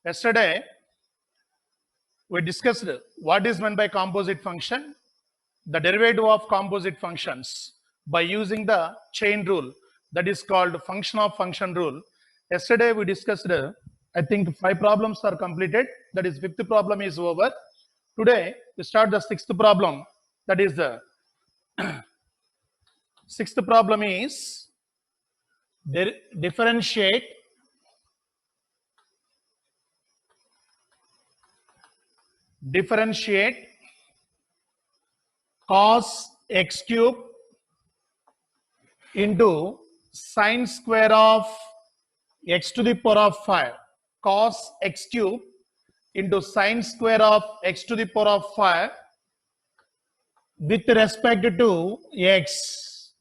Yesterday, we discussed what is meant by composite function, the derivative of composite functions by using the chain rule that is called function of function rule. Yesterday, we discussed, I think 5 problems are completed. That is, 5th problem is over. Today, we start the 6th problem. That is the 6th problem is differentiate cos x cube into sine square of x to the power of 5. Cos x cube into sine square of x to the power of 5 with respect to x.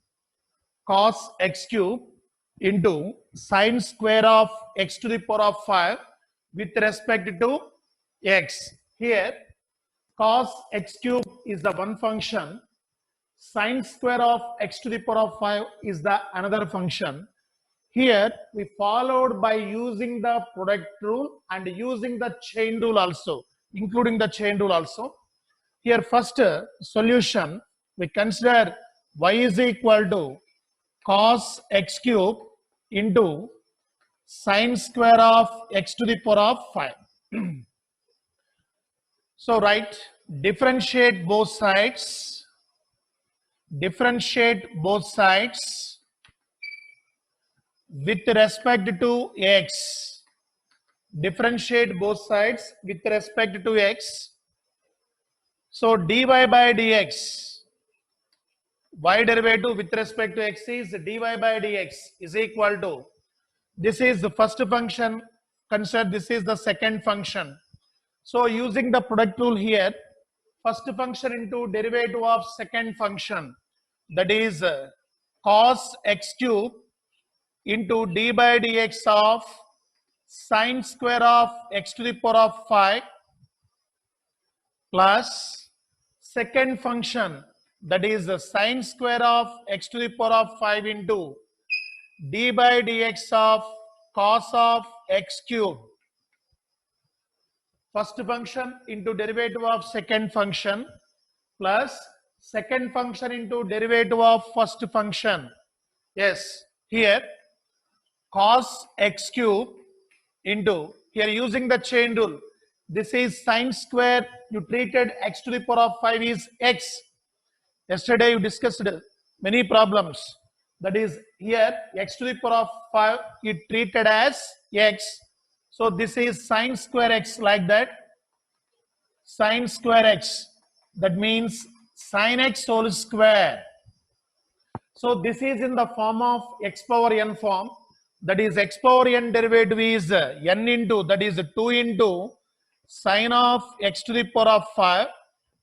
Cos x cube into sine square of x to the power of 5 with respect to x. Here, cos x cube is the one function, sine square of x to the power of 5 is the another function. Here we followed by using the product rule and using the chain rule also, including the chain rule also. Here first solution, we consider y is equal to cos x cube into sine square of x to the power of 5. So write differentiate both sides with respect to x. Differentiate both sides with respect to x. So dy by dx, y derivative with respect to x is dy by dx is equal to, this is the first function, consider this is the second function. So using the product rule here, first function into derivative of second function, that is cos x cube into d by dx of sine square of x to the power of 5 plus second function, that is the sine square of x to the power of 5 into d by dx of cos of x cube. First function into derivative of second function plus second function into derivative of first function. Yes, here cos x cube into, here using the chain rule, this is sine square, you treated x to the power of 5 is x. Yesterday you discussed many problems, that is here x to the power of 5 you treated as x. So this is sine square x, like that, sine square x, that means sine x whole square. So this is in the form of x power n form, that is x power n derivative is n into, that is 2 into sine of x to the power of 5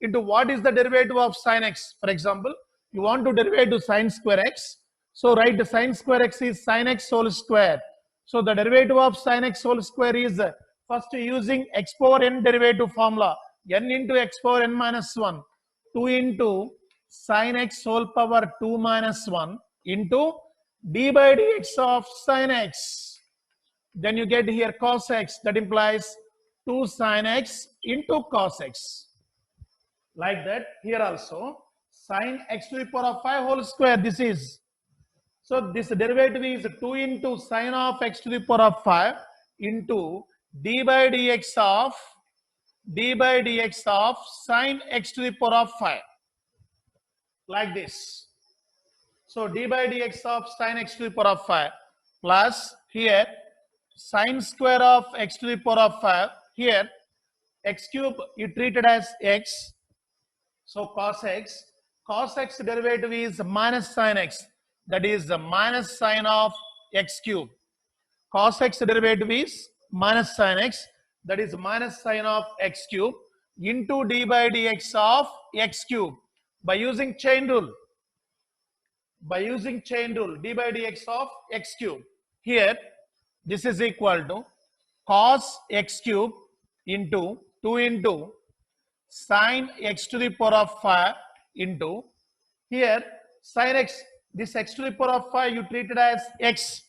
into what is the derivative of sine x. For example, you want to derivative sine square x, so write the sine square x is sine x whole square. So the derivative of sine x whole square is first using x power n derivative formula, n into x power n minus 1, 2 into sine x whole power 2 minus 1 into d by dx of sine x. Then you get here cos x, that implies 2 sine x into cos x. Like that, here also sine x to the power of 5 whole square, this is. So this derivative is 2 into sine of x to the power of 5 into d by dx of sine x to the power of 5. Like this. So d by dx of sine x to the power of 5 plus here sine square of x to the power of 5. Here x cube you treated as x. So cos x derivative is minus sine x, that is the minus sine of x cube. Cos x derivative is minus sine x, that is minus sine of x cube into d by dx of x cube by using chain rule. D by dx of x cube. Here this is equal to cos x cube into 2 into sine x to the power of 5 into, here sine x, this x to the power of 5 you treated as x.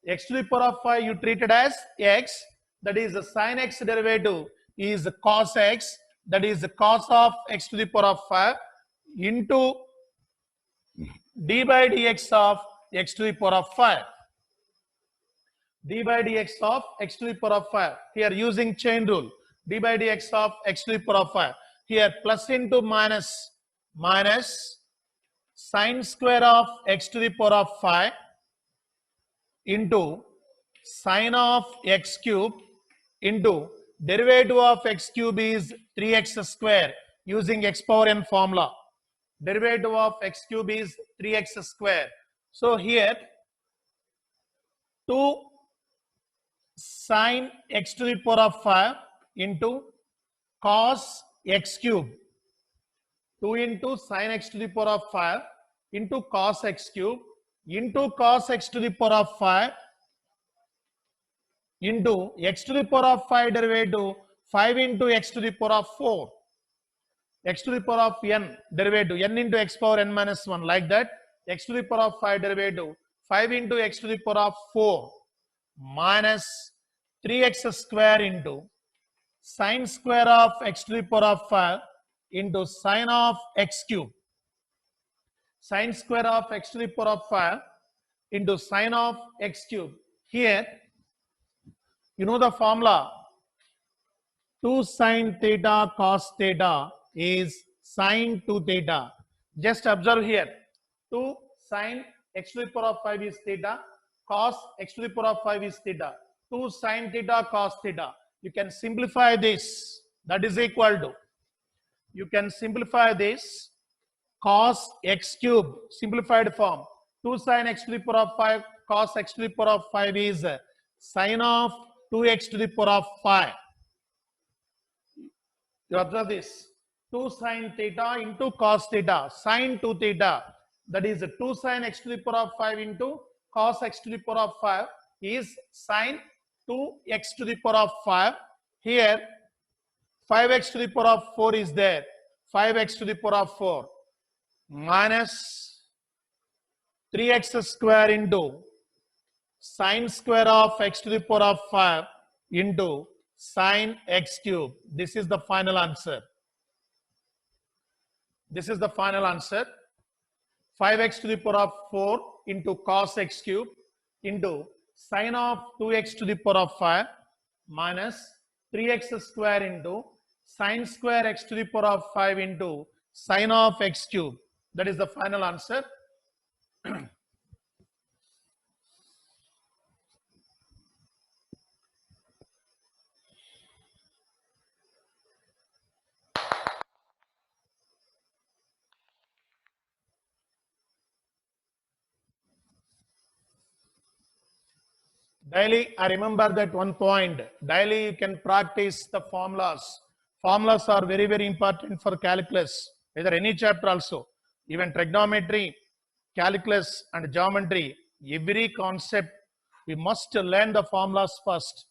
X to the power of 5 you treated as x. that is the sin x derivative is cos x, that is the cos of x to the power of 5 into d by dx of x to the power of 5. D by dx of x to the power of 5. Here using chain rule, d by dx of x to the power of 5. Here plus into minus, minus sine square of x to the power of 5 into sine of x cube into derivative of x cube is 3x square using x power n formula. Derivative of x cube is 3x square. So here 2 sine x to the power of 5 into cos x cube. 2 into sine x to the power of 5 into cos x cube into cos x to the power of 5 into x to the power of 5 derivative 5 into x to the power of 4. X to the power of n derivative n into x power n minus 1, like that. X to the power of 5 derivative 5 into x to the power of 4 minus 3x square into sine square of x to the power of 5 into sine of x cube. Sine square of x to the power of 5 into sine of x cube. Here, you know the formula. 2 sine theta cos theta is sine 2 theta. Just observe here. 2 sine x to the power of 5 is theta. Cos x to the power of 5 is theta. 2 sine theta cos theta. You can simplify this. That is equal to. You can simplify this. Cos x cube, simplified form. 2 sine x to the power of 5 cos x to the power of 5 is sine of 2x to the power of 5. You observe this. 2 sine theta into cos theta, sine 2 theta. That is 2 sine x to the power of 5 into cos x to the power of 5 is sine 2x to the power of 5. Here 5x to the power of 4 is there. 5x to the power of 4 minus 3x square into sine square of x to the power of 5 into sine x cube. This is the final answer. This is the final answer. 5x to the power of 4 into cos x cube into sine of 2x to the power of 5 minus 3x square into sine square x to the power of 5 into sine of x cube. That is the final answer. Daily, I remember that one point. Daily, you can practice the formulas. Formulas are very, very important for calculus. Either any chapter also. Even trigonometry, calculus, and geometry. Every concept, we must learn the formulas first.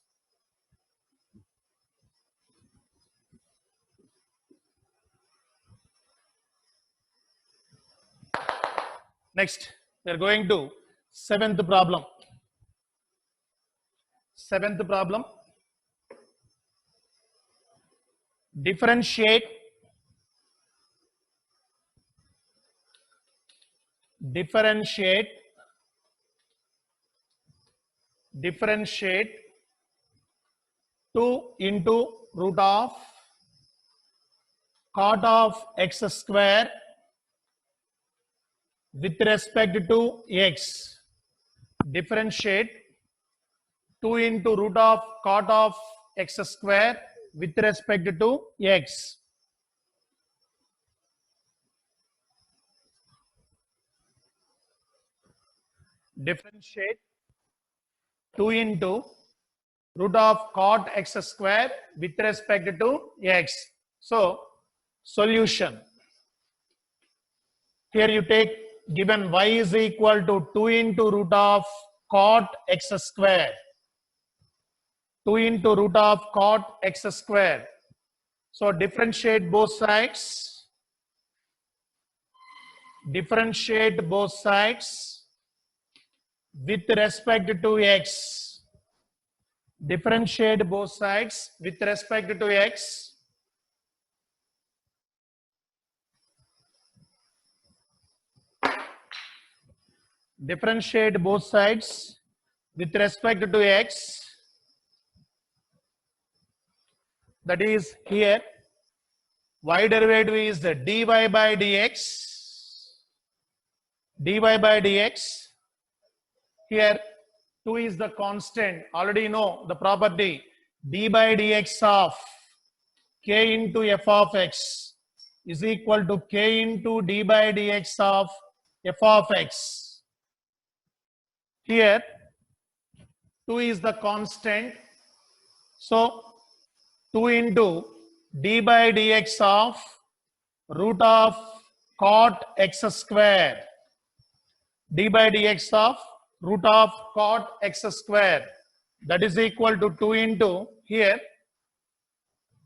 Next, we are going to seventh problem. Seventh problem. Differentiate differentiate 2 into root of cot of x square with respect to x. Differentiate 2 into root of cot of x square with respect to x. Differentiate 2 into root of cot x square with respect to x. So, solution. Here you take given y is equal to 2 into root of cot x square. 2 into root of cot x square. So, differentiate both sides. Differentiate both sides with respect to x. differentiate both sides with respect to x. Differentiate both sides with respect to x. That is here y derivative is the dy by dx. Dy by dx. Here 2 is the constant. Already know the property d by dx of k into f of x is equal to k into d by dx of f of x. Here 2 is the constant. So 2 into d by dx of root of cot x square. D by dx of root of cot x square. That is equal to 2 into here.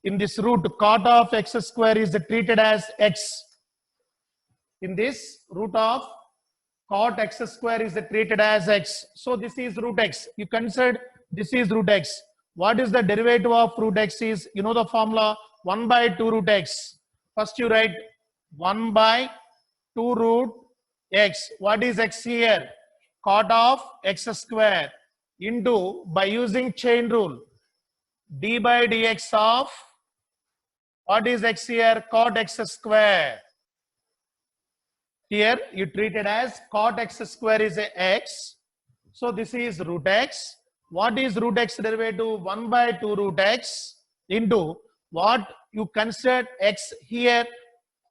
In this root, cot of x square is treated as x. In this, root of cot x square is treated as x. So this is root x. You consider this is root x. What is the derivative of root x is, you know the formula, 1 by 2 root x. First you write 1 by 2 root x. What is x here? Cot of x square into, by using chain rule, d by dx of, what is x here? Cot x square. Here you treat it as cot x square is a x. So this is root x. What is root x derivative? 1 by 2 root x into what you consider x here,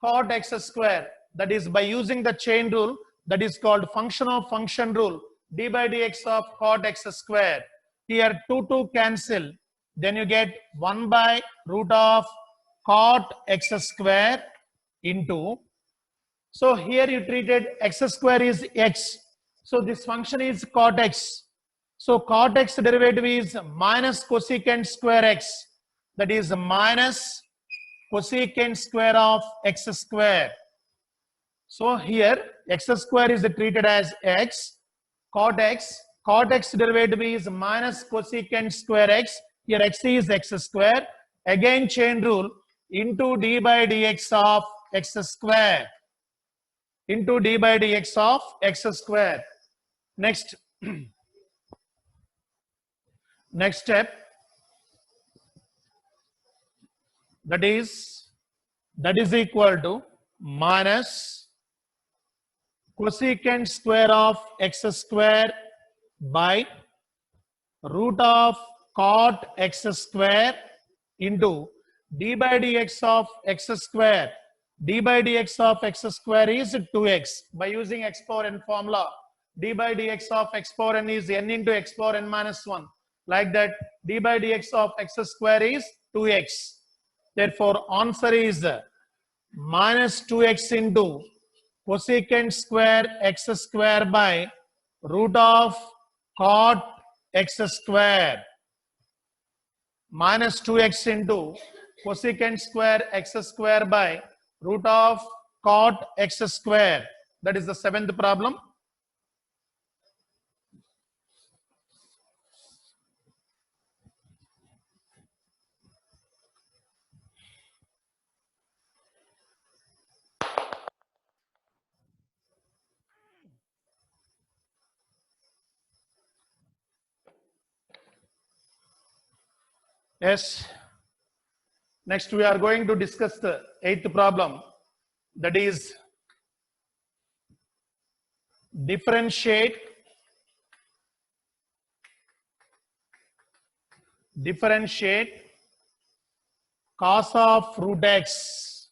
cot x square. That is by using the chain rule, that is called function of function rule, d by dx of cot x square. Here 2 cancel. Then you get 1 by root of cot x square into. So here you treated x square is x. So this function is cot x. So cot x derivative is minus cosecant square x. That is minus cosecant square of x square. So here x square is treated as x. Cot x derivative is minus cosecant square x. Here x is x square. Again chain rule into d by dx of x square. Into d by dx of x square. Next, next step, that is equal to minus cosecant square of x square by root of cot x square into d by dx of x square. D by dx of x square is 2x. By using x power n formula, d by dx of x power n is n into x power n minus 1. Like that, d by dx of x square is 2x. Therefore, answer is minus 2x into cosecant square x square by root of cot x square. Minus 2x into cosecant square x square by root of cot x square. That is the 7th problem. Yes. Next we are going to discuss the 8th problem, that is differentiate cos of root x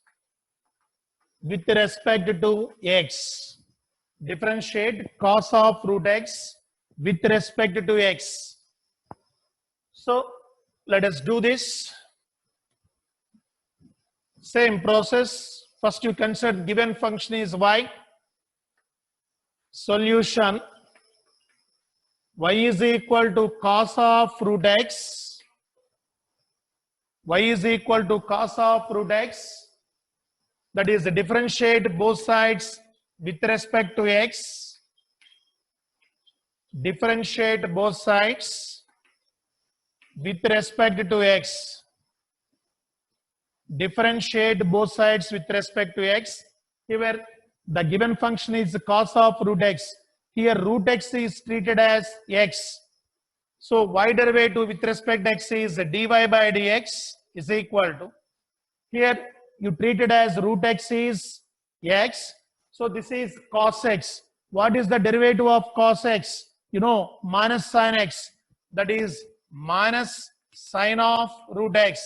with respect to x. Differentiate cos of root x with respect to x. So let us do this. Same process. First you consider given function is y. Solution: y is equal to cos of root x. Y is equal to cos of root x. That is differentiate both sides with respect to x. Differentiate both sides with respect to x. Differentiate both sides with respect to x. Here the given function is cos of root x. Here root x is treated as x. So y derivative with respect to x is dy by dx is equal to, here you treat it as root x is x. So this is cos x. What is the derivative of cos x? You know, minus sin x. That is minus sine of root x.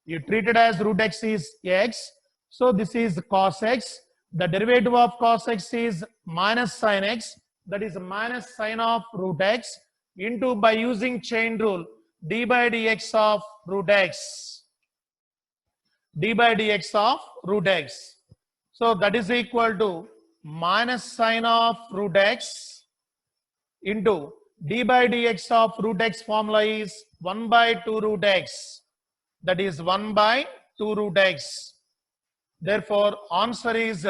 You treat it as root x is x. So this is cos x. The derivative of cos x is minus sin x. That is minus sine of root x into, by using chain rule, d by dx of root x. D by dx of root x. So that is equal to minus sine of root x into d by dx of root x formula is 1 by 2 root x. That is 1 by 2 root x. Therefore, answer is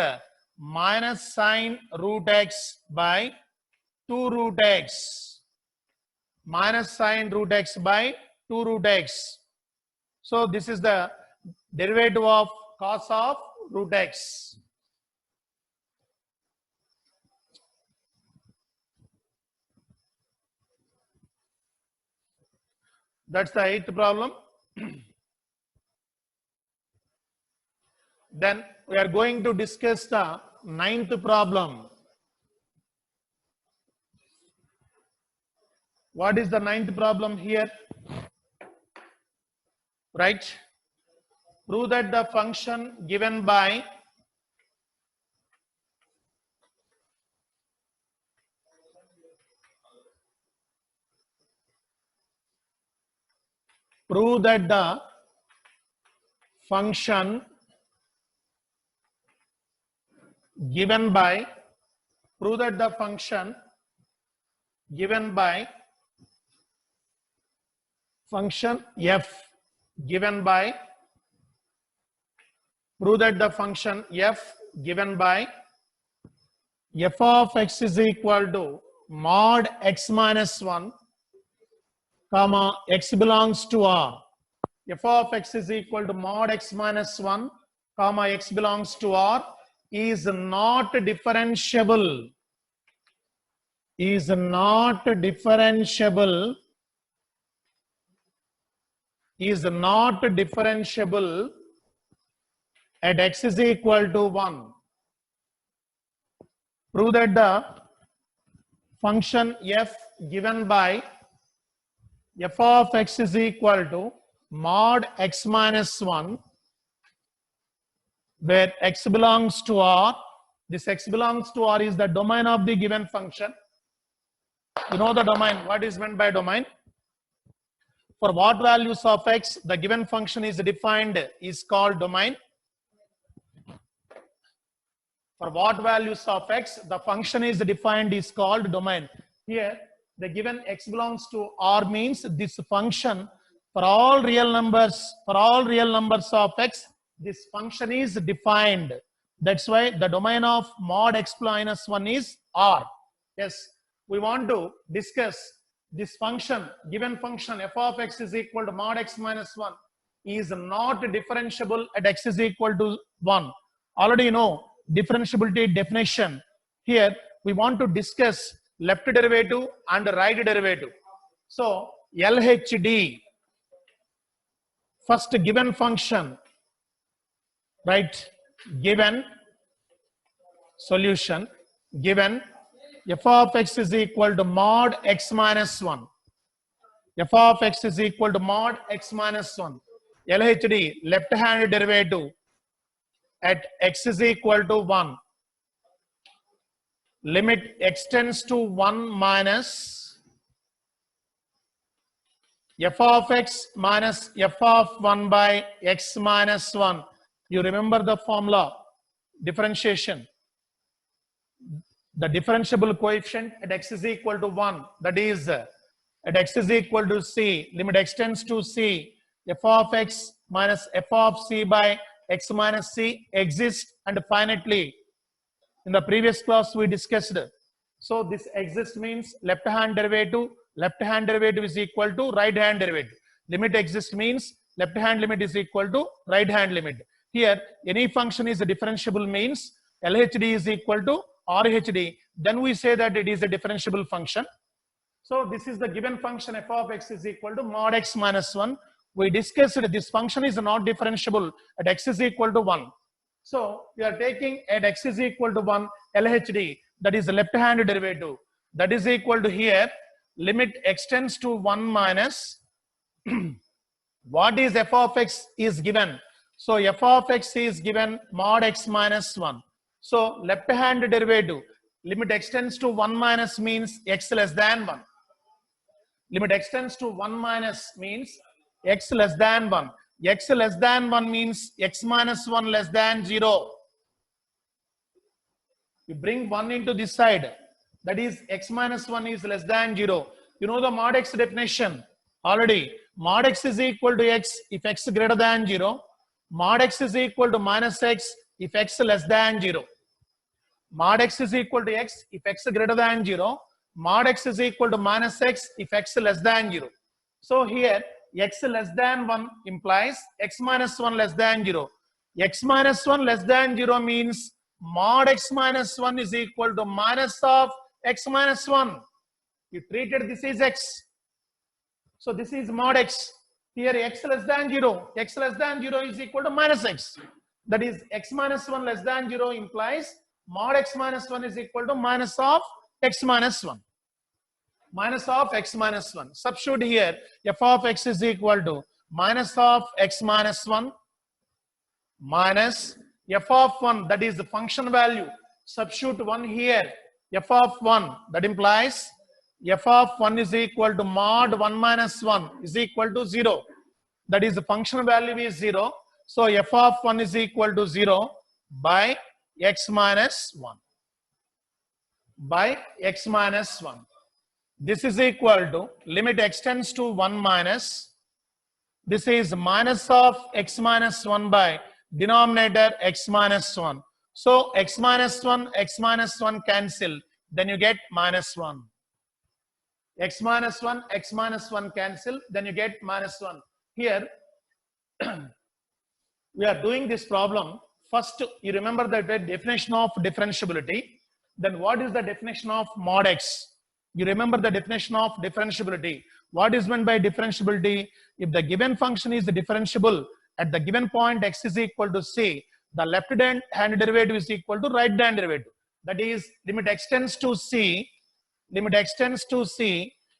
minus sine root x by 2 root x. Minus sine root x by 2 root x. So this is the derivative of cos of root x. That's the 8th problem. Then we are going to discuss the 9th problem. What is the 9th problem here? Right? Prove that the function given by prove that the function given by function f given by prove that the function f given by f of x is equal to mod x minus 1 comma x belongs to R. F of x is equal to mod x minus 1 comma x belongs to R is not differentiable. Is not differentiable. Is not differentiable at x is equal to 1. Prove that the function f given by f of x is equal to mod x minus 1, where x belongs to R. This x belongs to R is the domain of the given function. You know the domain. What is meant by domain? For what values of x the given function is defined is called domain. For what values of x the function is defined is called domain. Here the given x belongs to R means this function for all real numbers of x, this function is defined. That's why the domain of mod x minus 1 is R. Yes, we want to discuss this function, given function f of x is equal to mod x minus 1 is not differentiable at x is equal to 1. Already you know differentiability definition. Here we want to discuss left derivative and right derivative. So LHD, first given function, right? Given solution, given f of x is equal to mod x minus 1. F of x is equal to mod x minus 1. LHD, left hand derivative at x is equal to 1. Limit x tends to 1 minus f of x minus f of 1 by x minus 1. You remember the formula, differentiation. The differentiable coefficient at x is equal to 1, that is at x is equal to c, limit x tends to c, f of x minus f of c by x minus c exists, and finitely. In the previous class we discussed. So this exists means left hand derivative left hand derivative is equal to right hand derivative. Limit exists means left hand limit is equal to right hand limit. Here, any function is a differentiable means LHD is equal to RHD. Then we say that it is a differentiable function. So this is the given function f of x is equal to mod x minus 1. We discussed that this function is not differentiable at x is equal to 1. So we are taking at x is equal to 1 LHD, that is the left hand derivative. That is equal to here limit x tends to 1 minus what is f of x is given. So f of x is given mod x minus 1. So left hand derivative limit x tends to 1 minus means x less than 1. Limit x tends to 1 minus means x less than 1. X less than 1 means x minus 1 less than 0. You bring 1 into this side, that is x minus 1 is less than 0. You know the mod x definition already. Mod x is equal to x if x greater than 0. Mod x is equal to minus x if x less than 0. Mod x is equal to x if x greater than 0. Mod x is equal to minus x if x less than 0. So here x less than 1 implies x minus 1 less than 0. X minus 1 less than 0 means mod x minus 1 is equal to minus of x minus 1. You treated this is x. So this is mod x. Here x less than 0. X less than 0 is equal to minus x. That is x minus 1 less than 0 implies mod x minus 1 is equal to minus of x minus 1. Minus of x minus 1. Substitute here f of x is equal to minus of x minus 1 minus f of 1, that is the function value. Substitute 1 here, f of 1, that implies f of 1 is equal to mod 1 minus 1 is equal to 0. That is the function value is 0. So f of 1 is equal to 0 by x minus 1. By x minus 1. This is equal to limit x tends to 1 minus. This is minus of x minus 1 by denominator x minus 1. So x minus 1 cancel. Then you get minus 1. X minus 1 cancel. Then you get minus 1. Here we are doing this problem. First, you remember the definition of differentiability. Then what is the definition of mod x? You remember the definition of differentiability. What is meant by differentiability? If the given function is differentiable at the given point x is equal to c, the left hand derivative is equal to right hand derivative. That is limit x tends to c,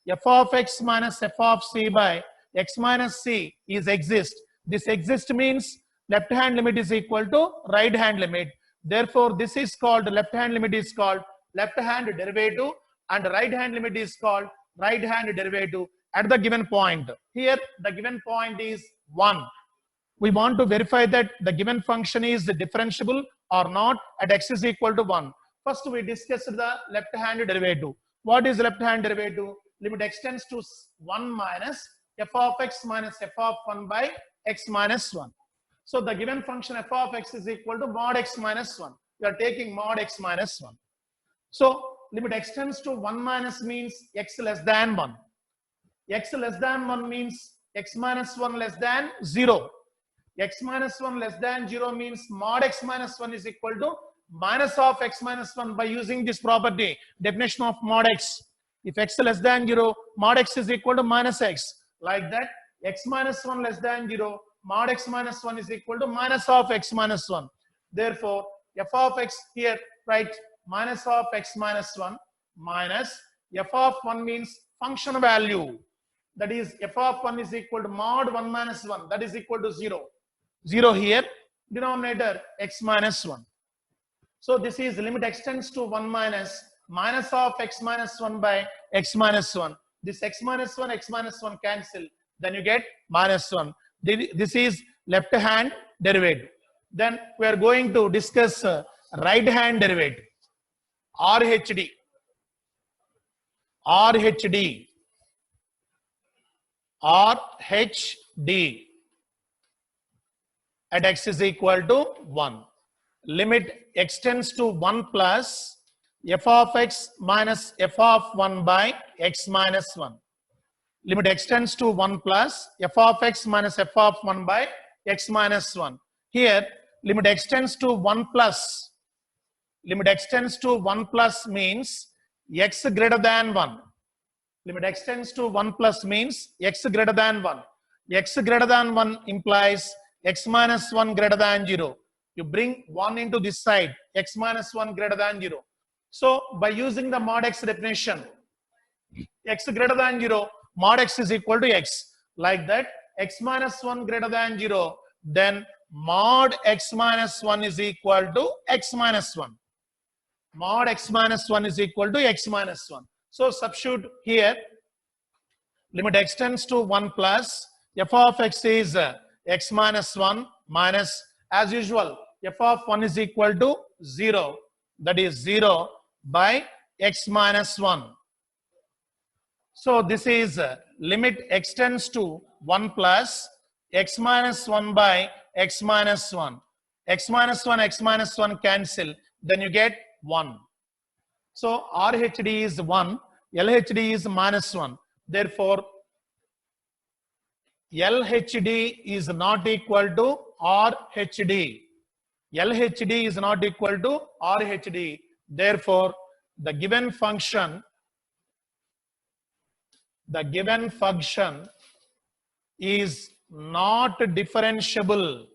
f of x minus f of c by x minus c is exist. This exist means left hand limit is equal to right hand limit. Therefore, this is called left hand limit is called left hand derivative, and right hand limit is called right hand derivative at the given point. Here the given point is 1. We want to verify that the given function is differentiable or not at x is equal to 1. First we discussed the left hand derivative. What is left hand derivative? Limit x tends to 1 minus f of x minus f of 1 by x minus 1. So the given function f of x is equal to mod x minus 1. We are taking mod x minus 1. So limit x tends to 1 minus means x less than 1. X less than 1 means x minus 1 less than 0. X minus 1 less than 0 means mod x minus 1 is equal to minus of x minus 1 by using this property, definition of mod x. If x less than 0, mod x is equal to minus x. Like that, x minus 1 less than 0, mod x minus 1 is equal to minus of x minus 1. Therefore, f of x here, right, minus of x minus 1 minus f of 1 means function value. That is f of 1 is equal to mod 1 minus 1, that is equal to 0. 0 here, denominator x minus 1. So this is limit x tends to 1 minus minus of x minus 1 by x minus 1. This x minus 1 cancel. Then you get minus 1. This is left hand derivative. Then we are going to discuss right hand derivative. RHD. RHD. RHD at x is equal to 1. Limit x tends to 1 plus f of x minus f of 1 by x minus 1. limit x tends to 1 plus f of x minus f of 1 by x minus 1. Here, limit x tends to 1 plus, limit x tends to 1 plus means x greater than 1. Limit x tends to 1 plus means x greater than 1. X greater than 1 implies x minus 1 greater than 0. You bring 1 into this side, x minus 1 greater than 0. So, by using the mod x definition, x greater than 0, mod x is equal to x. Like that, x minus 1 greater than 0, then mod x minus 1 is equal to x minus 1. Mod x minus 1 is equal to x minus 1. So, substitute here, limit x tends to 1 plus, f of x is x minus 1 minus, as usual, f of 1 is equal to 0, that is 0 by x minus 1. So, this is limit x tends to 1 plus x minus 1 by x minus 1. X minus 1 cancel, then you get 1. So, RHD is 1, LHD is minus 1. Therefore, LHD is not equal to RHD. LHD is not equal to RHD. Therefore, the given function is not differentiable.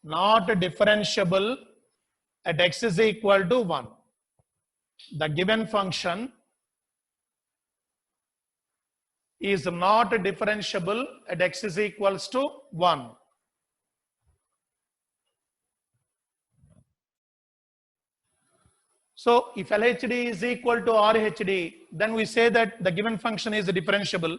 Not differentiable at x is equal to 1. The given function is not differentiable at x is equals to 1. So, if LHD is equal to RHD, then we say that the given function is differentiable.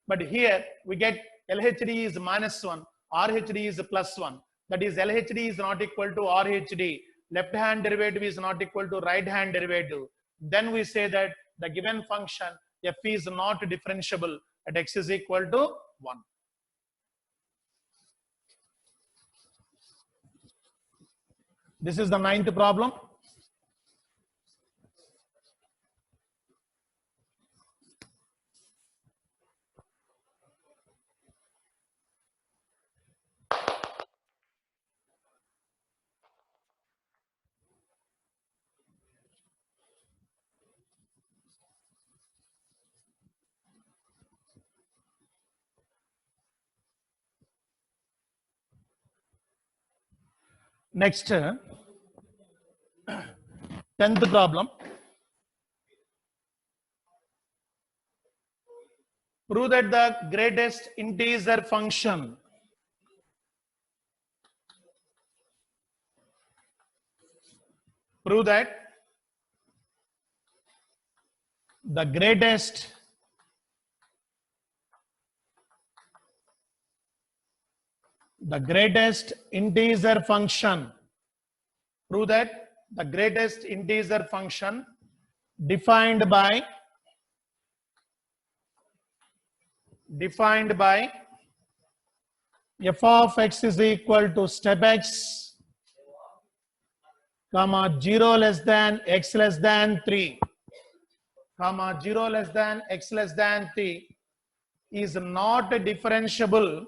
But here we get LHD is minus 1, RHD is plus 1. That is, LHD is not equal to RHD. Left hand derivative is not equal to right hand derivative. Then we say that the given function f is not differentiable at x is equal to 1. This is the 9th problem. Next, 10th problem. Prove that the greatest integer function the greatest integer function, prove that the greatest integer function defined by f of x is equal to step x, comma 0 less than x less than 3, comma 0 less than x less than 3 is not differentiable,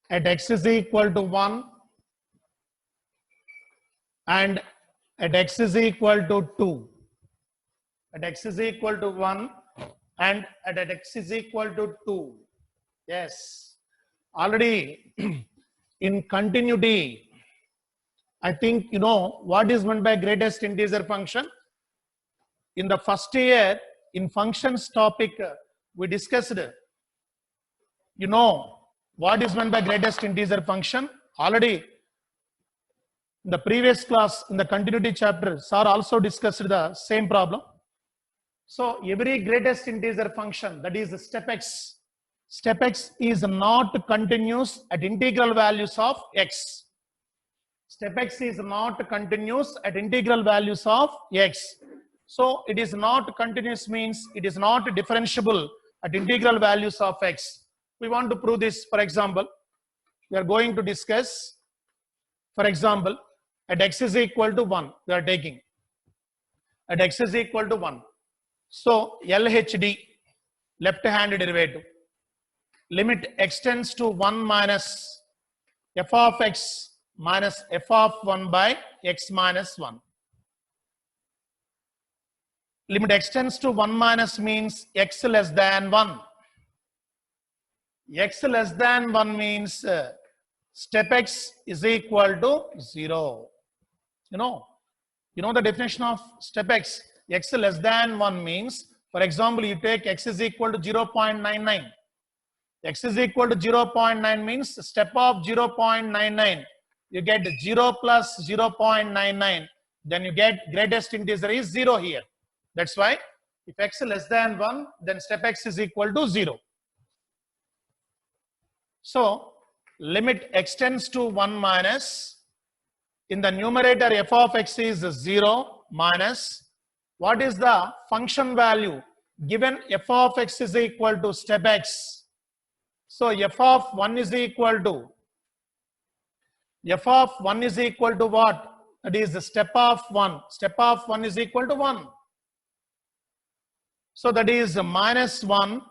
at x is equal to 1 and at x is equal to 2. At x is equal to 1 and at x is equal to 2. Yes. Already in continuity, I think you know what is meant by greatest integer function. In the first year, in functions topic, we discussed, you know, what is meant by greatest integer function. Already in the previous class, in the continuity chapter, sir also discussed the same problem. So every greatest integer function, that is step x is not continuous at integral values of x. Step x is not continuous at integral values of x. So it is not continuous means it is not differentiable at integral values of x. we want to prove this, for example, we are going to discuss, for example, at x is equal to 1, we are taking at x is equal to 1. So LHD, left hand derivative, limit x tends to 1 minus f of x minus f of 1 by x minus 1. Limit x tends to 1 minus means x less than 1. X less than 1 means step x is equal to 0. You know the definition of step x. X less than 1 means, for example, you take x is equal to 0.99. X is equal to 0.9 means step of 0.99. You get 0 plus 0.99. Then you get greatest integer is 0 here. That's why if x less than 1, then step x is equal to 0. So limit x tends to 1 minus, in the numerator f of x is 0 minus, what is the function value given f of x is equal to step x. So f of 1 is equal to what? That is the step of 1. Step of 1 is equal to 1. So that is minus 1,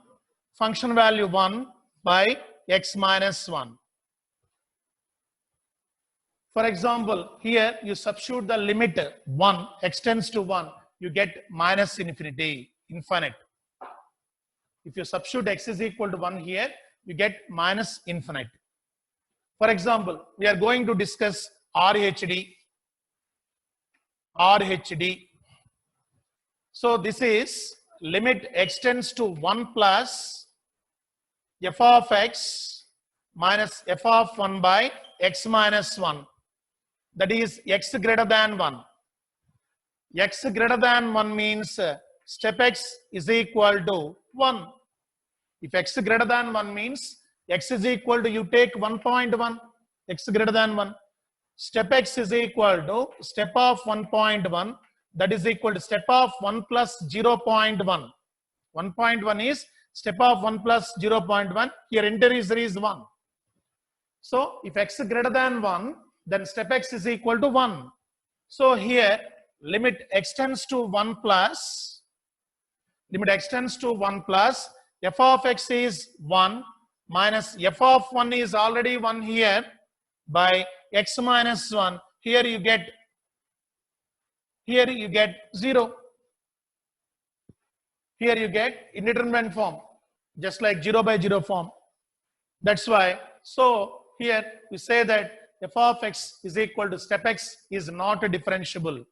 function value 1 by x minus 1. For example, here you substitute the limit 1, x tends to 1, you get minus infinite. If you substitute x is equal to 1 here, you get minus infinite. For example, we are going to discuss RHD. So this is limit x tends to 1 plus f of x minus f of 1 by x minus 1. That is x greater than 1. X greater than 1 means step x is equal to 1. If x greater than 1 means x is equal to, you take 1.1, x greater than 1. Step x is equal to step of 1.1, that is equal to step of 1 plus 0.1. 1.1 is step of 1 plus 0.1. Here integer is 1. So if x greater than 1, then step x is equal to 1. So here limit x tends to 1 plus, f of x is 1 minus f of 1 is already 1 here by x minus 1. Here you get 0. Here you get indeterminate form, just like 0 by 0 form. That's why, so here we say that f of x is equal to step x is not differentiable.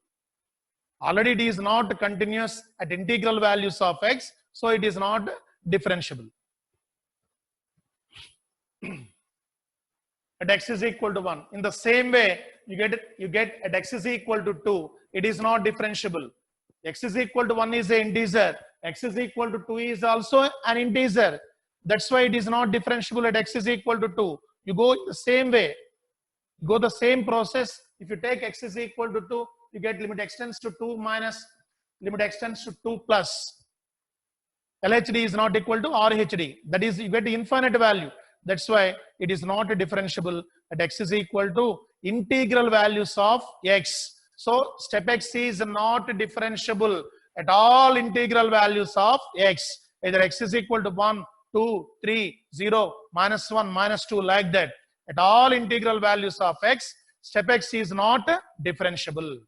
Already it is not continuous at integral values of x, so it is not differentiable. At x is equal to 1. In the same way, you get at x is equal to 2, it is not differentiable. X is equal to 1 is an integer. X is equal to 2 is also an integer. That's why it is not differentiable at x is equal to 2. You go the same way. Go the same process. If you take x is equal to 2, you get limit x tends to 2 minus limit x tends to 2 plus. LHD is not equal to RHD. That is, you get infinite value. That's why it is not differentiable at x is equal to integral values of x. So step x is not differentiable at all integral values of x. Either x is equal to 1, 2, 3, 0, minus 1, minus 2, like that. At all integral values of x, step x is not differentiable.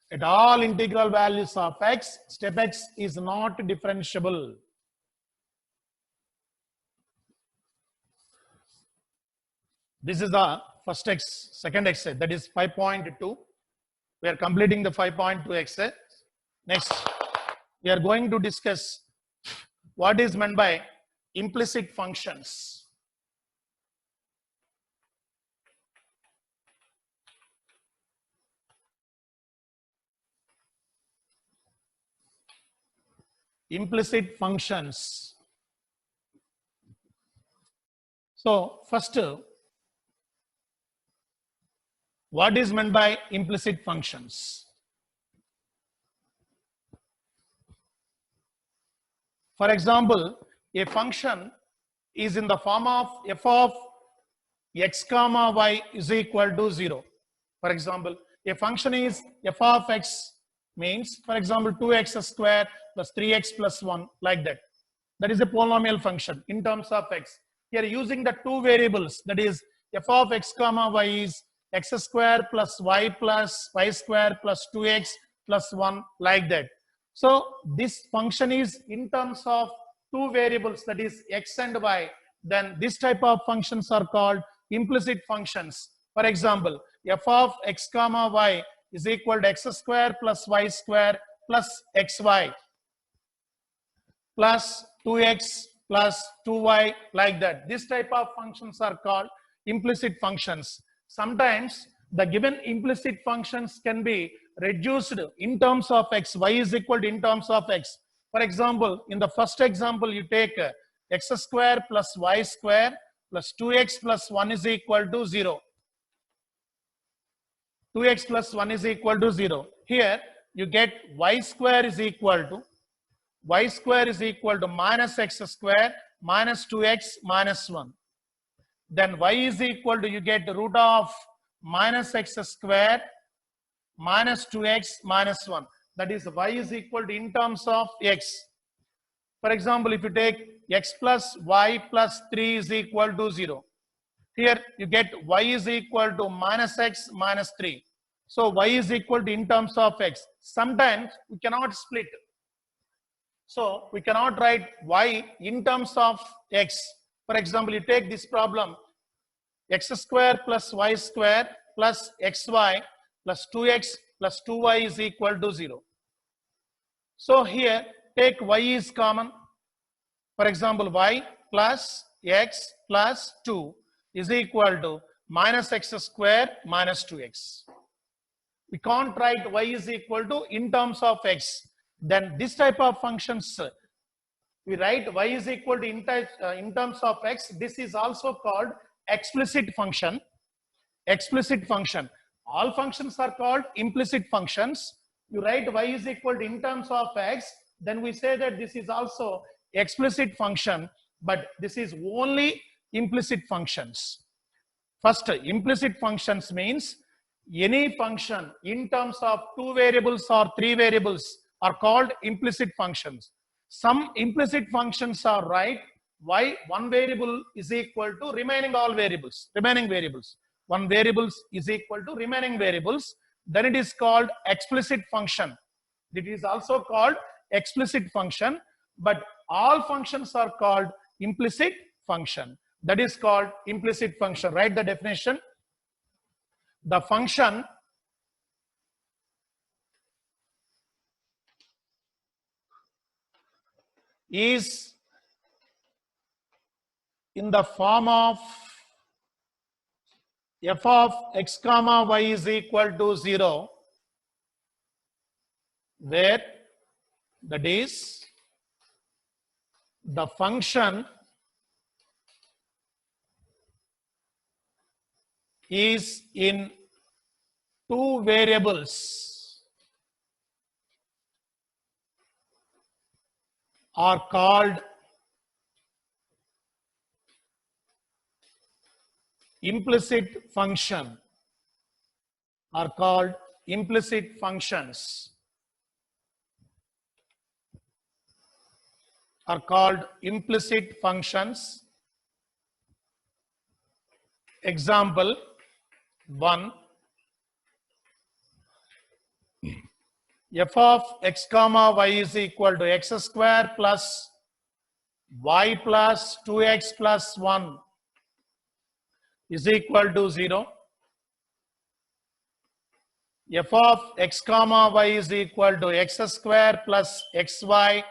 At all integral values of x, step x is not differentiable. This is the first x, second exercise, that is 5.2. We are completing the 5.2 exercise. Next, we are going to discuss what is meant by implicit functions. Implicit functions. So first, what is meant by implicit functions? For example, a function is in the form of f of x comma y is equal to 0. For example, a function is f of x means, for example, 2x square plus 3x plus 1, like that. That is a polynomial function in terms of x. Here using the two variables, that is f of x comma y is x square plus y square plus 2x plus 1, like that. So this function is in terms of two variables, that is x and y. Then this type of functions are called implicit functions. For example, f of x comma y is equal to x square plus y square plus xy plus 2x plus 2y, like that. This type of functions are called implicit functions. Sometimes the given implicit functions can be reduced in terms of x. Y is equal to in terms of x. For example, in the first example, you take x square plus y square plus 2x plus 1 is equal to 0. 2x plus 1 is equal to 0. Here you get y square is equal to minus x square minus 2x minus 1. Then y is equal to, you get the root of minus x square minus 2x minus 1. That is, y is equal to in terms of x. For example, if you take x plus y plus 3 is equal to 0. Here you get y is equal to minus x minus 3. So y is equal to in terms of x. Sometimes we cannot split. So we cannot write y in terms of x. For example, you take this problem, x square plus y square plus xy plus 2x plus 2y is equal to 0. So here take y is common. For example, y plus x plus 2 is equal to minus x square minus 2x. We can't write y is equal to in terms of x. Then this type of functions, we write y is equal to in terms of x. This is also called explicit function. Explicit function. All functions are called implicit functions. You write y is equal to in terms of x, then we say that this is also explicit function, but this is only implicit functions. First, implicit functions means any function in terms of two variables or three variables are called implicit functions. Some implicit functions are right y one variable is equal to remaining variables. One variable is equal to remaining variables. Then it is called explicit function. It is also called explicit function, but all functions are called implicit function. That is called implicit function. Write the definition. The function is in the form of f of x comma y is equal to 0, where that is the function is in two variables are called implicit function, are called implicit functions, are called implicit functions. Example 1, f of x comma y is equal to x square plus y plus 2x plus 1 is equal to 0. F of x comma y is equal to x square plus xy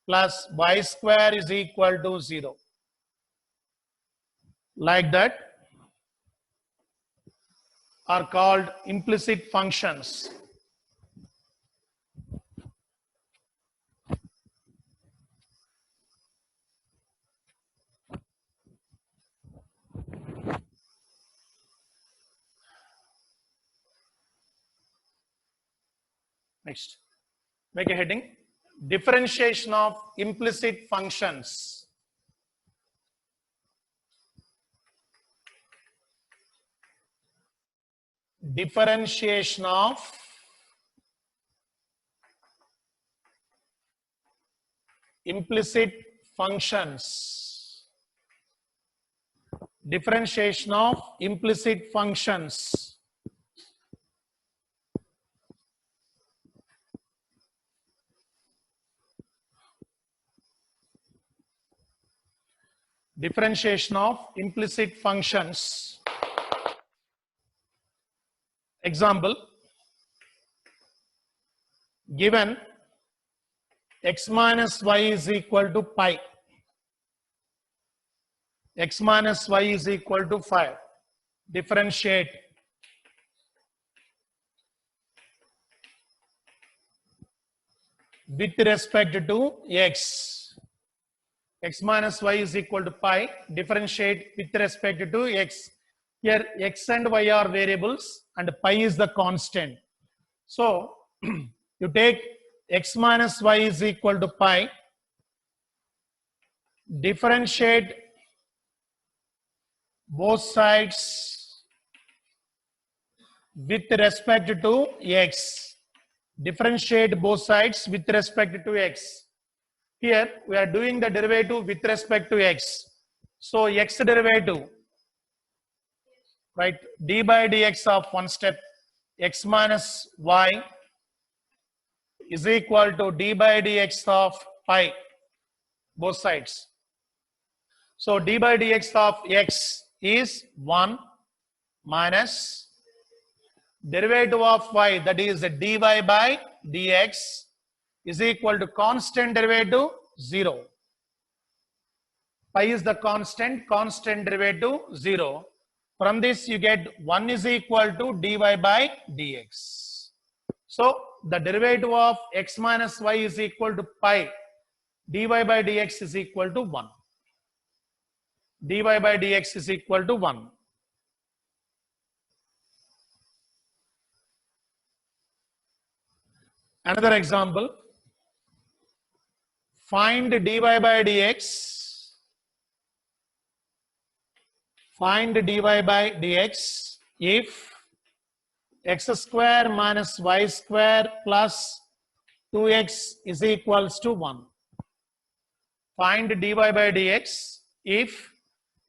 plus y square is equal to 0. Like that are called implicit functions. Next, make a heading. differentiation of implicit functions. Differentiation of implicit functions. Differentiation of implicit functions. Differentiation of implicit functions. Example, given x minus y is equal to pi, x minus y is equal to 5. Differentiate with respect to x. X minus y is equal to pi. Differentiate with respect to x. Here x and y are variables and pi is the constant. So you take x minus y is equal to pi. Differentiate both sides with respect to x. Differentiate both sides with respect to x. Here we are doing the derivative with respect to x. So x derivative, right? D by dx of one step, x minus y is equal to d by dx of pi, both sides. So d by dx of x is 1 minus derivative of y, that is dy by dx, is equal to constant derivative 0. Pi is the constant derivative 0. From this you get 1 is equal to dy by dx. So the derivative of x minus y is equal to pi. Dy by dx is equal to 1. Dy by dx is equal to 1. Another example. Find dy by dx. Find dy by dx if x square minus y square plus 2x is equals to 1. Find dy by dx if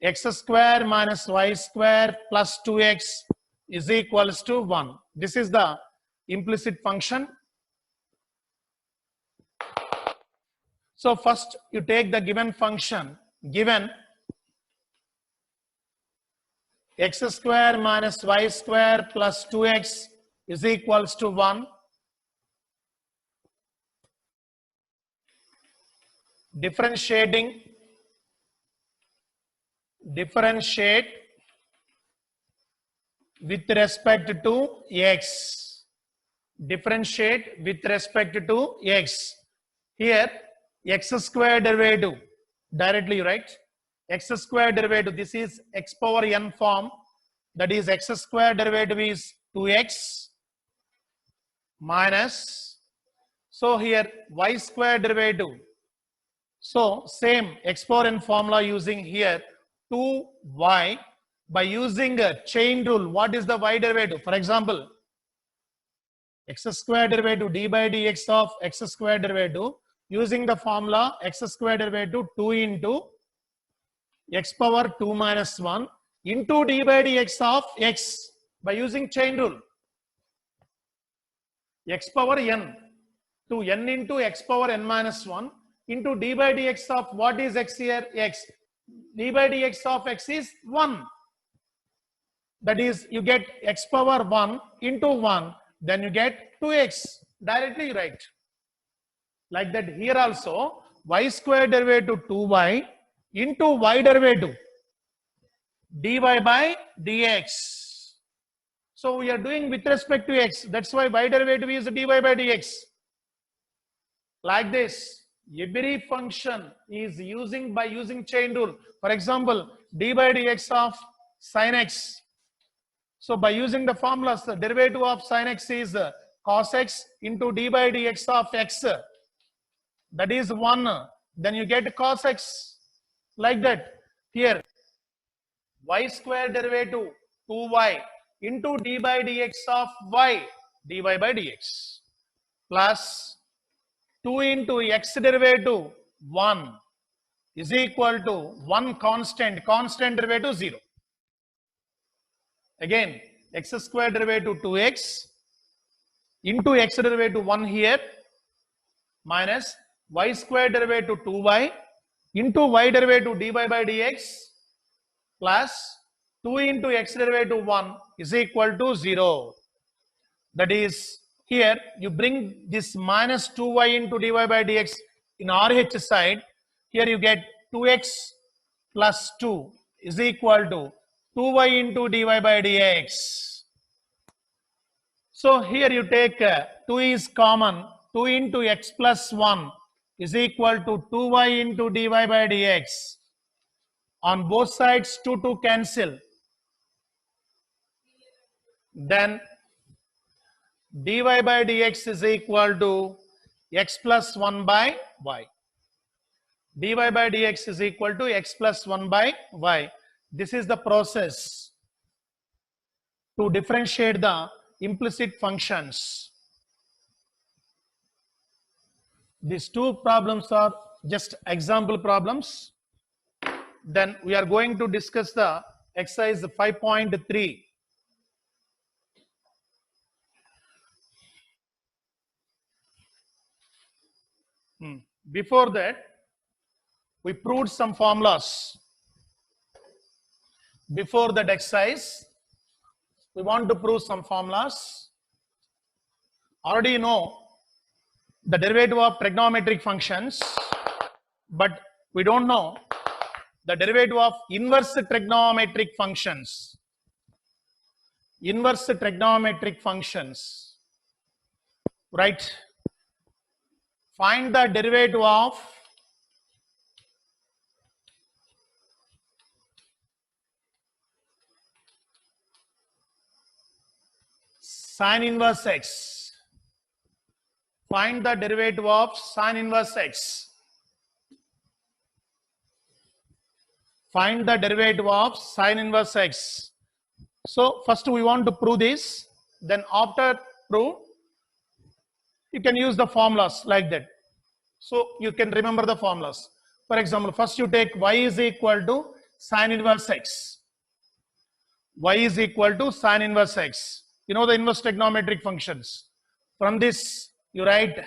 x square minus y square plus 2x is equals to 1. This is the implicit function. So first you take the given function, given x square minus y square plus 2x is equals to 1. Differentiate with respect to x. Differentiate with respect to x. Here x square derivative directly you write x square derivative, this is x power n form, that is x square derivative is 2x minus, so here y square derivative, so same x power n formula using here 2y, by using a chain rule. What is the y derivative? For example, x square derivative d by dx of x square derivative, using the formula x square derivative 2 into x power 2 minus 1 into d by dx of x, by using chain rule. X power n to n into x power n minus 1 into d by dx of what is x here? X. D by dx of x is 1. That is you get x power 1 into 1, then you get 2x. Directly you write. Like that here also, y square derivative 2y into y derivative dy by dx. So we are doing with respect to x. That's why y derivative is dy by dx. Like this, every function is by using chain rule. For example, d by dx of sin x. So by using the formulas, the derivative of sin x is cos x into d by dx of x. that is 1, then you get cos x, like that. Here y square derivative 2y into d by dx of y, dy by dx, plus 2 into x derivative 1 is equal to 1 constant, constant derivative 0. Again, x square derivative 2x into x derivative 1 here, minus y square derivative 2y into y derivative dy by dx, plus 2 into x derivative 1 is equal to 0. That is, here you bring this minus 2y into dy by dx in RH side. Here you get 2x plus 2 is equal to 2y into dy by dx. So here you take 2 is common, 2 into x plus 1 is equal to 2y into dy by dx. On both sides 2 cancel. Then dy by dx is equal to x plus 1 by y. dy by dx is equal to x plus 1 by y. This is the process to differentiate the implicit functions. These two problems are just example problems. Then we are going to discuss the exercise 5.3. Before that, we proved some formulas. Before that exercise, we want to prove some formulas. Already you know the derivative of trigonometric functions, but we don't know the derivative of inverse trigonometric functions. Inverse trigonometric functions, right? Find the derivative of sin inverse x. Find the derivative of sin inverse x. Find the derivative of sin inverse x. So first we want to prove this, then after prove, you can use the formulas like that. So you can remember the formulas. For example, first you take y is equal to sin inverse x. Y is equal to sin inverse x. You know the inverse trigonometric functions. From this you write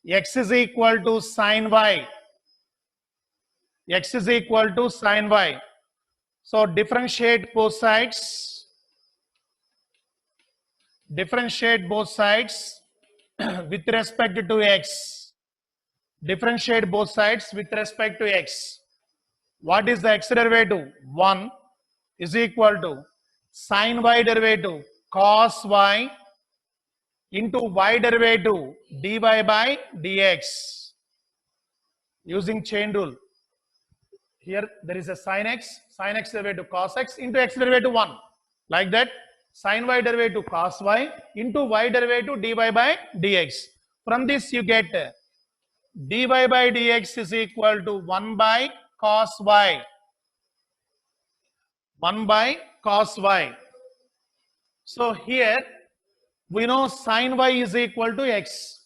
x is equal to sin y. X is equal to sin y. So differentiate both sides. Differentiate both sides with respect to x. Differentiate both sides with respect to x. What is the x derivative? 1 is equal to sin y derivative cos y into y derivative dy by dx. Using chain rule. Here there is a sin x derivative cos x into x derivative 1. Like that, sin y derivative cos y into y derivative dy by dx. From this you get dy by dx is equal to 1 by cos y. 1 by cos y. So here we know sin y is equal to x.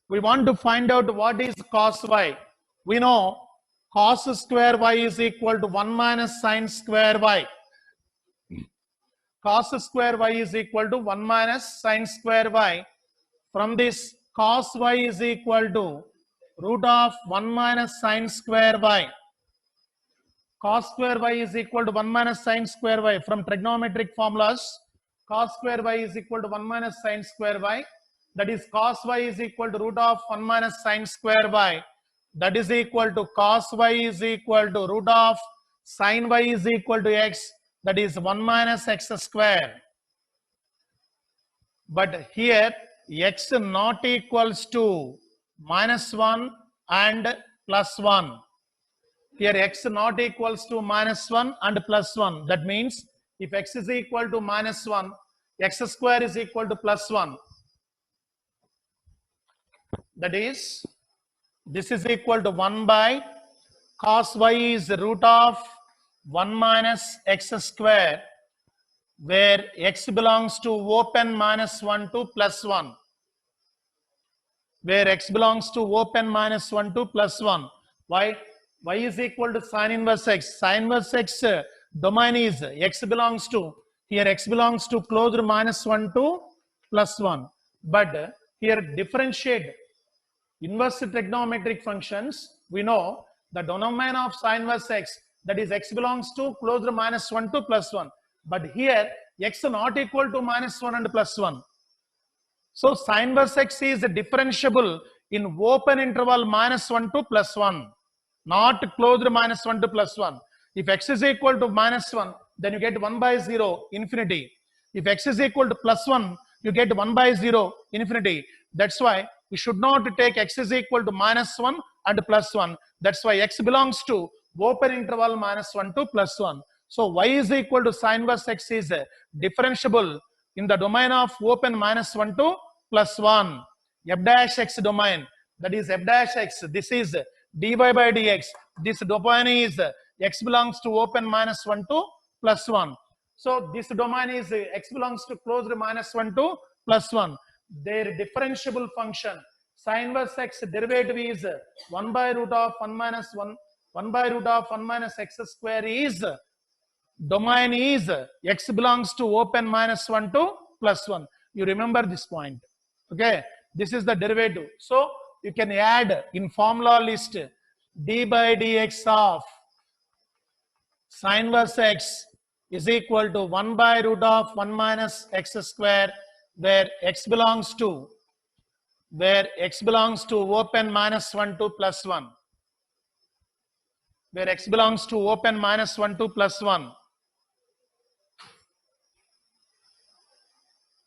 We want to find out what is cos y. We know cos square y is equal to 1 minus sin square y. Cos square y is equal to 1 minus sin square y. From this, cos y is equal to root of 1 minus sin square y. Cos square y is equal to 1 minus sin square y. From trigonometric formulas, cos square y is equal to 1 minus sin square y. That is, cos y is equal to root of 1 minus sin square y. That is equal to cos y is equal to root of sin y is equal to x. That is 1 minus x square. But here x not equals to minus 1 and plus 1. Here x not equals to minus 1 and plus 1. That means if x is equal to minus 1, x square is equal to plus 1. That is This is equal to 1 by cos y is root of 1 minus x square, where x belongs to open minus 1 to plus 1. Where x belongs to open minus 1 to plus 1. Why? Y is equal to sine inverse x. Sine inverse x domain is x belongs to, here x belongs to closed minus 1 to plus 1. But here differentiate inverse trigonometric functions. We know the domain of sine inverse x, that is x belongs to closed minus 1 to plus 1. But here x not equal to minus 1 and plus 1. So sine inverse x is differentiable in open interval minus 1 to plus 1, not closed minus 1 to plus 1. If x is equal to minus 1, then you get 1 by 0, infinity. If x is equal to plus 1, you get 1 by 0, infinity. That's why we should not take x is equal to minus 1 and plus 1. That's why x belongs to open interval minus 1 to plus 1. So y is equal to sine inverse x is differentiable in the domain of open minus 1 to plus 1. F dash x domain, that is f dash x. This is dy by dx. This domain is x belongs to open minus 1 to plus 1. So this domain is x belongs to closed minus 1 to plus 1. Their differentiable function sine inverse x derivative is 1 by root of 1 minus 1, 1 by root of 1 minus x square is domain is x belongs to open minus 1 to plus 1. You remember this point. Okay, this is the derivative. So you can add in formula list d by dx of sine inverse x is equal to 1 by root of 1 minus x square, where x belongs to open minus 1 to plus 1. Where x belongs to open minus 1 to plus 1.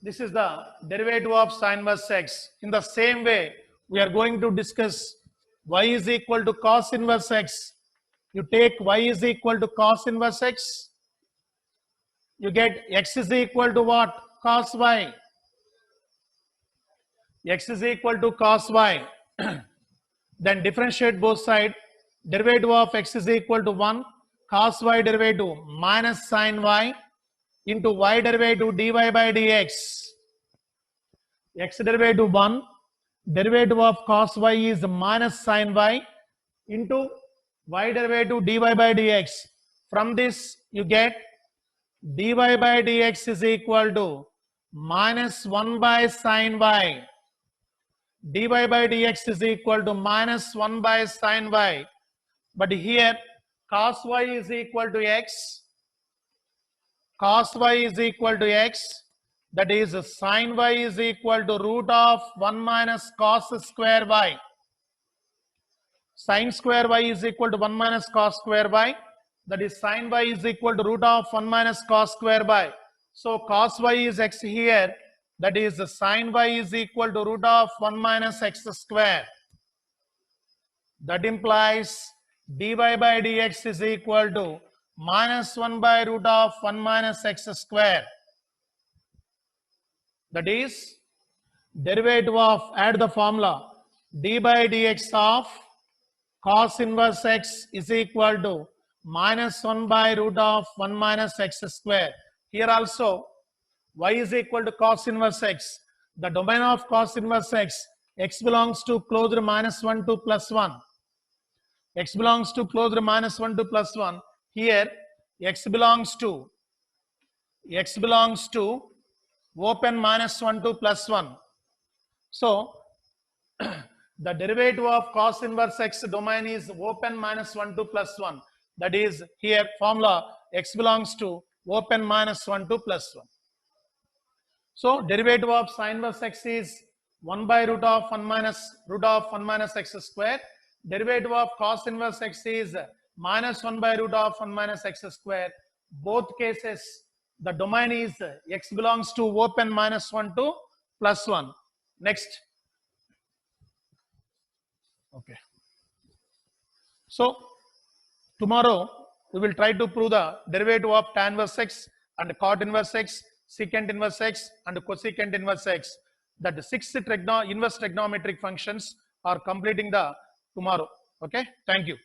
This is the derivative of sine inverse x. In the same way, we are going to discuss y is equal to cos inverse x. You take y is equal to cos inverse x. You get x is equal to what? Cos y. X is equal to cos y. Then differentiate both sides. Derivative of x is equal to 1. Cos y derivative minus sine y into y derivative dy by dx. X derivative 1. Derivative of cos y is minus sine y into y derivative dy by dx. From this you get dy by dx is equal to minus 1 by sine y. Dy by dx is equal to minus 1 by sine y. But here cos y is equal to x. Cos y is equal to x. That is sine y is equal to root of 1 minus cos square y. Sine square y is equal to 1 minus cos square y. That is sine y is equal to root of 1 minus cos square y. So cos y is x here. That is sine y is equal to root of 1 minus x square. That implies dy by dx is equal to minus 1 by root of 1 minus x square. That is derivative of, add the formula, d by dx of cos inverse x is equal to minus 1 by root of 1 minus x square. Here also y is equal to cos inverse x. The domain of cos inverse x, x belongs to closed minus 1 to plus 1. X belongs to closed minus 1 to plus 1. Here x belongs to open minus 1 to plus 1. So the derivative of cos inverse x domain is open minus 1 to plus 1. That is here formula x belongs to open minus 1 to plus 1. So derivative of sine inverse x is 1 by root of 1 minus x square. Derivative of cos inverse x is minus 1 by root of 1 minus x square. Both cases the domain is x belongs to open minus 1 to plus 1. Next. Okay. So tomorrow we will try to prove the derivative of tan inverse x and cot inverse x, secant inverse x and cosecant inverse x. That the 6 inverse trigonometric functions are completing the tomorrow. Okay, thank you.